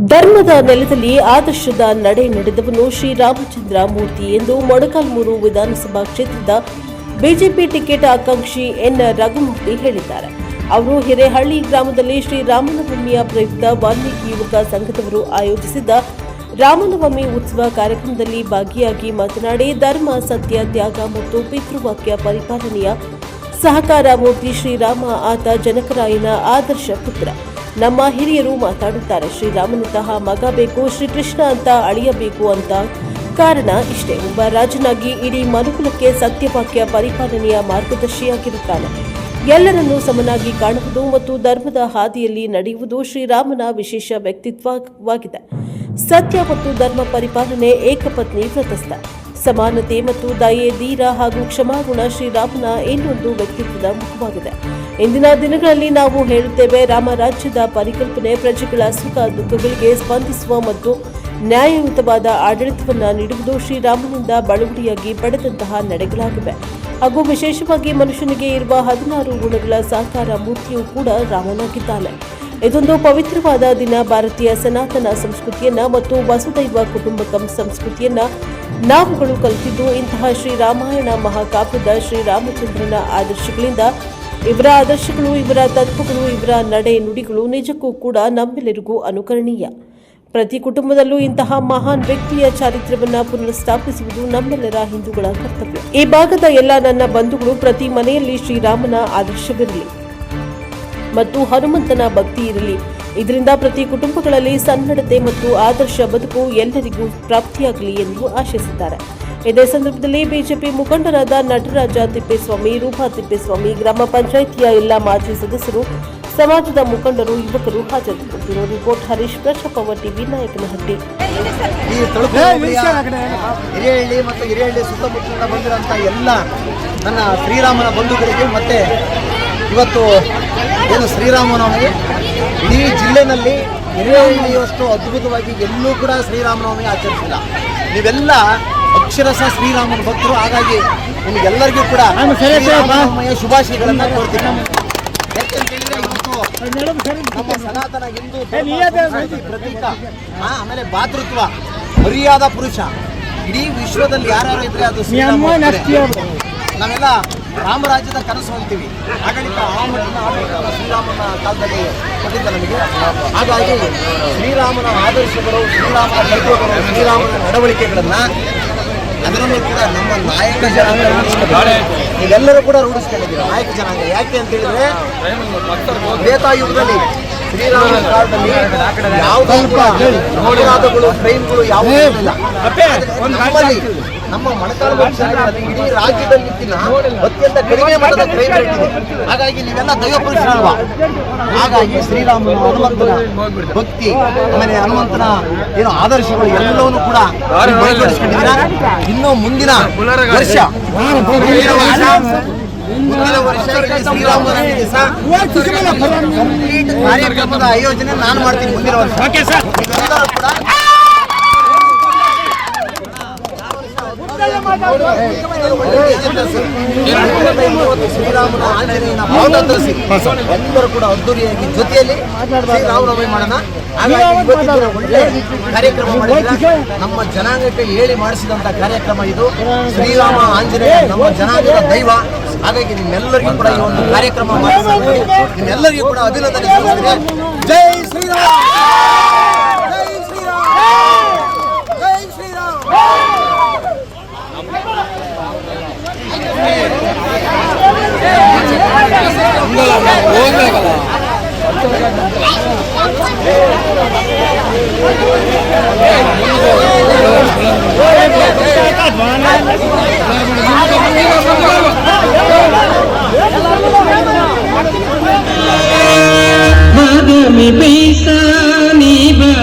ಧರ್ಮದ ನೆಲದಲ್ಲಿ ಆದರ್ಶದ ನಡೆ ನಡೆದವನು ಶ್ರೀರಾಮಚಂದ್ರ ಮೂರ್ತಿ ಎಂದು ಮೊಳಕಾಲ್ಮೂರು ವಿಧಾನಸಭಾ ಕ್ಷೇತ್ರದ ಬಿಜೆಪಿ ಟಿಕೆಟ್ ಆಕಾಂಕ್ಷಿ ಎನ್ ರಘುಮೂರ್ತಿ ಹೇಳಿದ್ದಾರೆ. ಅವರು ಹಿರೇಹಳ್ಳಿ ಗ್ರಾಮದಲ್ಲಿ ಶ್ರೀರಾಮನವಮಿಯ ಪ್ರಯುಕ್ತ ವಾಲ್ಮೀಕಿ ಯುವಕ ಸಂಘದವರು ಆಯೋಜಿಸಿದ್ದ ರಾಮನವಮಿ ಉತ್ಸವ ಕಾರ್ಯಕ್ರಮದಲ್ಲಿ ಭಾಗಿಯಾಗಿ ಮಾತನಾಡಿ, ಧರ್ಮ, ಸತ್ಯ, ತ್ಯಾಗ ಮತ್ತು ಪಿತೃವಾಕ್ಯ ಪರಿಪಾಲನೆಯ ಸಹಕಾರ ಮೂರ್ತಿ ಶ್ರೀರಾಮ. ಆತ ಜನಕರಾಯನ ಆದರ್ಶ ಪುತ್ರ. ನಮ್ಮ ಹಿರಿಯರು ಮಾತಾಡುತ್ತಾರೆ, ಶ್ರೀರಾಮನಂತಹ ಮಗ ಬೇಕು, ಶ್ರೀಕೃಷ್ಣ ಅಂತ ಅಳಿಯಬೇಕು ಅಂತ. ಕಾರಣ ಇಷ್ಟೇ, ಒಬ್ಬ ರಾಜನಾಗಿ ಇಡೀ ಮನುಕುಲಕ್ಕೆ ಸತ್ಯವಾಕ್ಯ ಪರಿಪಾಲನೆಯ ಮಾರ್ಗದರ್ಶಿಯಾಗಿರುತ್ತಾನೆ. ಎಲ್ಲರನ್ನೂ ಸಮನಾಗಿ ಕಾಣುವುದು ಮತ್ತು ಧರ್ಮದ ಹಾದಿಯಲ್ಲಿ ನಡೆಯುವುದು ಶ್ರೀರಾಮನ ವಿಶೇಷ ವ್ಯಕ್ತಿತ್ವವಾಗಿದೆ. ಸತ್ಯ ಮತ್ತು ಧರ್ಮ ಪರಿಪಾಲನೆ, ಏಕಪತ್ನಿ ವ್ರತಸ್ಥ, ಸಮಾನತೆ ಮತ್ತು ದಯೆ, ಧೀರ ಹಾಗೂ ಕ್ಷಮಾಗುಣ ಶ್ರೀರಾಮನ ಇನ್ನೊಂದು ವ್ಯಕ್ತಿತ್ವದ ಮುಖವಾಗಿದೆ. ಇಂದಿನ ದಿನಗಳಲ್ಲಿ ನಾವು ಹೇಳುತ್ತೇವೆ, ರಾಮರಾಜ್ಯದ ಪರಿಕಲ್ಪನೆ ಪ್ರಜೆಗಳ ಸುಖ ದುಃಖಗಳಿಗೆ ಸ್ಪಂದಿಸುವ ಮತ್ತು ನ್ಯಾಯಯುತವಾದ ಆಡಳಿತವನ್ನು ನೀಡುವುದು ಶ್ರೀರಾಮನಿಂದ ಬಳುವಳಿಯಾಗಿ ಪಡೆದಂತಹ ನಡೆಗಳಾಗಿವೆ. ಹಾಗೂ ವಿಶೇಷವಾಗಿ ಮನುಷ್ಯನಿಗೆ ಇರುವ 16 ಗುಣಗಳ ಸಾಕಾರ ಮೂರ್ತಿಯೂ ಕೂಡ ರಾಮನಾಗಿದ್ದಾನೆ. ಇದೊಂದು ಪವಿತ್ರವಾದ ದಿನ. ಭಾರತೀಯ ಸನಾತನ ಸಂಸ್ಕೃತಿಯನ್ನ ಮತ್ತು ವಸುದೈವ ಕುಟುಂಬಕಂ ಸಂಸ್ಕೃತಿಯನ್ನ ನಾವುಗಳು ಕಲಿತಿದ್ದು ಇಂತಹ ಶ್ರೀರಾಮಾಯಣ ಮಹಾಕಾವ್ಯದ ಶ್ರೀರಾಮಚಂದ್ರನ ಆದರ್ಶಗಳಿಂದ. ಇವರ ಆದರ್ಶಗಳು, ಇವರ ತತ್ವಗಳು, ಇವರ ನಡೆ ನುಡಿಗಳು ನಿಜಕ್ಕೂ ಕೂಡ ನಮ್ಮೆಲ್ಲರಿಗೂ ಅನುಕರಣೀಯ. ಪ್ರತಿ ಕುಟುಂಬದಲ್ಲೂ ಇಂತಹ ಮಹಾನ್ ವ್ಯಕ್ತಿಯ ಚಾರಿತ್ರ್ಯವನ್ನು ಪುನಃಸ್ಥಾಪಿಸುವುದು ನಮ್ಮೆಲ್ಲರ ಹಿಂದೂಗಳ ಕರ್ತವ್ಯ. ಈ ಭಾಗದ ಎಲ್ಲ ನನ್ನ ಬಂಧುಗಳು ಪ್ರತಿ ಮನೆಯಲ್ಲಿ ಶ್ರೀರಾಮನ ಆದರ್ಶವಿರಲಿ ಮತ್ತು ಹನುಮಂತನ ಭಕ್ತಿ ಇರಲಿ. ಇದರಿಂದ ಪ್ರತಿ ಕುಟುಂಬಗಳಲ್ಲಿ ಸನ್ನಡತೆ ಮತ್ತು ಆದರ್ಶ ಬದುಕು ಎಲ್ಲರಿಗೂ ಪ್ರಾಪ್ತಿಯಾಗಲಿ ಎಂದು ಆಶಿಸಿದ್ದಾರೆ. ಇದೇ ಸಂದರ್ಭದಲ್ಲಿ ಬಿಜೆಪಿ ಮುಖಂಡರಾದ ನಟರಾಜ ತಿಪ್ಪೇಸ್ವಾಮಿ, ರೂಪಾ ತಿಪ್ಪೇಸ್ವಾಮಿ, ಗ್ರಾಮ ಪಂಚಾಯಿತಿಯ ಎಲ್ಲ ಮಾಜಿ ಸದಸ್ಯರು, ಸಮಾಜದ ಮುಖಂಡರು, ಯುವಕರು ಹಾಜರಿದ್ದರು. Bureau report Harish, Praja power TV, Nayakanahatti. Hirehalli ಮತ್ತು ಹಿರೇಹಳ್ಳಿ ಸುತ್ತಮುತ್ತಲಿಂದ ಬಂದಿರುವಂತಹ ಎಲ್ಲ ನನ್ನ ಶ್ರೀರಾಮನ ಬಂಧುಗಳಿಗೆ ಮತ್ತೆ ಇವತ್ತು ಏನು ಶ್ರೀರಾಮನವಮಿ ಇಡೀ ಜಿಲ್ಲೆನಲ್ಲಿ ಹಿರೇಹಳ್ಳಿಯಷ್ಟು ಅದ್ಭುತವಾಗಿ ಎಲ್ಲೂ ಕೂಡ ಶ್ರೀರಾಮನವಮಿ ಆಚರಿಸಿಲ್ಲ. ನೀವೆಲ್ಲ ಅಕ್ಷರಶಃ ಶ್ರೀರಾಮನ ಭಕ್ತರು. ಹಾಗಾಗಿ ನಿಮಗೆಲ್ಲರಿಗೂ ಕೂಡ ಶ್ರೀರಾಮನವಮಿಯ ಶುಭಾಶಯಗಳನ್ನು ಕೋರ್ತೀನಿ. ಯಾಕೆಂತೇಳಿದ್ರೆ ಇವತ್ತು ನಮ್ಮ ಸನಾತನ ಹಿಂದೂ ಪ್ರತೀಕ, ಆಮೇಲೆ ಭಾತೃತ್ವ, ಮರ್ಯಾದ ಪುರುಷ ಇಡೀ ವಿಶ್ವದಲ್ಲಿ ಯಾರ್ಯಾರು ಇದ್ರೆ ಅದು ಶ್ರೀರಾಮ. ನಾವೆಲ್ಲ ರಾಮರಾಜ್ಯದ ಕನಸು ಅಂತೀವಿ. ಆಡಳಿತ ಶ್ರೀರಾಮನ ಕಾಲದಲ್ಲಿ ಬಂದಿದ್ದ ನಮಗೆ. ಹಾಗಾಗಿ ಶ್ರೀರಾಮನ ಆದರ್ಶಗಳು, ಶ್ರೀರಾಮನ ತತ್ವಗಳು, ಶ್ರೀರಾಮನ ನಡವಳಿಕೆಗಳನ್ನು ಅದರಲ್ಲೂ ಕೂಡ ನಮ್ಮ ನಾಯಕ ಜನಾಂಗ ನೀವೆಲ್ಲರೂ ಕೂಡ ರೂಢಿಸ್ಕೊಂಡಿದ್ದೀವಿ. ನಾಯಕ ಜನಾಂಗ ಯಾಕೆ ಅಂತ ಹೇಳಿದ್ರೆ, ತ್ರೇತಾಯುಗದಲ್ಲಿ ಶ್ರೀರಾಮನ ಕಾಲದಲ್ಲಿ ಯಾವುದೂ ಕೂಡ ಅಪರಾಧಗಳು, ಕ್ರೈಮ್ಗಳು ಯಾವುದೂ ಇಲ್ಲ. ನಮ್ಮ ಮೊಳಕಾಲ್ಮೂರು ಇಡೀ ರಾಜ್ಯದಲ್ಲಿ ಅತ್ಯಂತ ಕಡಿಮೆ ಮಟ್ಟದ ಕ್ರೈಮ್ ರೇಟ್ ಇದೆ. ಹಾಗಾಗಿ ನೀವೆಲ್ಲ ದೈವ ಪುರುಷರಲ್ವಾ. ಹಾಗಾಗಿ ಶ್ರೀರಾಮನ, ಹನುಮಂತನ ಭಕ್ತಿ, ಆಮೇಲೆ ಹನುಮಂತನ ಏನು ಆದರ್ಶಗಳು ಎಲ್ಲವನ್ನೂ ಕೂಡ ಬಯಪಡಿಸ್ಕೊಂಡಿದ್ದೀರಾ. ಇನ್ನು ಮುಂದಿನ ವರ್ಷ ಶ್ರೀರಾಮನ ದಿವಸ ಕಂಪ್ಲೀಟ್ ಕಾರ್ಯಕ್ರಮದ ಆಯೋಜನೆ ನಾನು ಮಾಡ್ತೀನಿ ಮುಂದಿನ ವರ್ಷ. ಶ್ರೀರಾಮನ ಆಂಜನೇಯನ ಪಾದ ತರಿಸಿ ಎಲ್ಲರೂ ಕೂಡ ಅದ್ದೂರಿಯಾಗಿ ಜೊತೆಯಲ್ಲಿ ಶ್ರೀರಾಮನವಮಿ ಮಾಡೋಣ. ಹಾಗಾಗಿ ಒಳ್ಳೆ ಕಾರ್ಯಕ್ರಮ ಮಾಡಿದ್ರೆ ನಮ್ಮ ಜನಾಂಗಕ್ಕೆ ಹೇಳಿ ಮಾಡಿಸಿದಂತ ಕಾರ್ಯಕ್ರಮ ಇದು. ಶ್ರೀರಾಮ ಆಂಜನೇಯ ನಮ್ಮ ಜನಾಂಗದ ದೈವ. ಹಾಗಾಗಿ ನಿಮ್ಮೆಲ್ಲರಿಗೂ ಕೂಡ ಈ ಒಂದು ಕಾರ್ಯಕ್ರಮ ಮಾಡಿಸಿ ನಿಮ್ಮೆಲ್ಲರಿಗೂ ಕೂಡ ಅಭಿನಂದನೆ ಸಲ್ಲಿಸಿದೆ. ಜೈ ಶ್ರೀರಾಮ್, ಜೈ ಶ್ರೀರಾಮ್, ಜೈ ಶ್ರೀರಾಮ್. ಹೋಗಲ್ಲ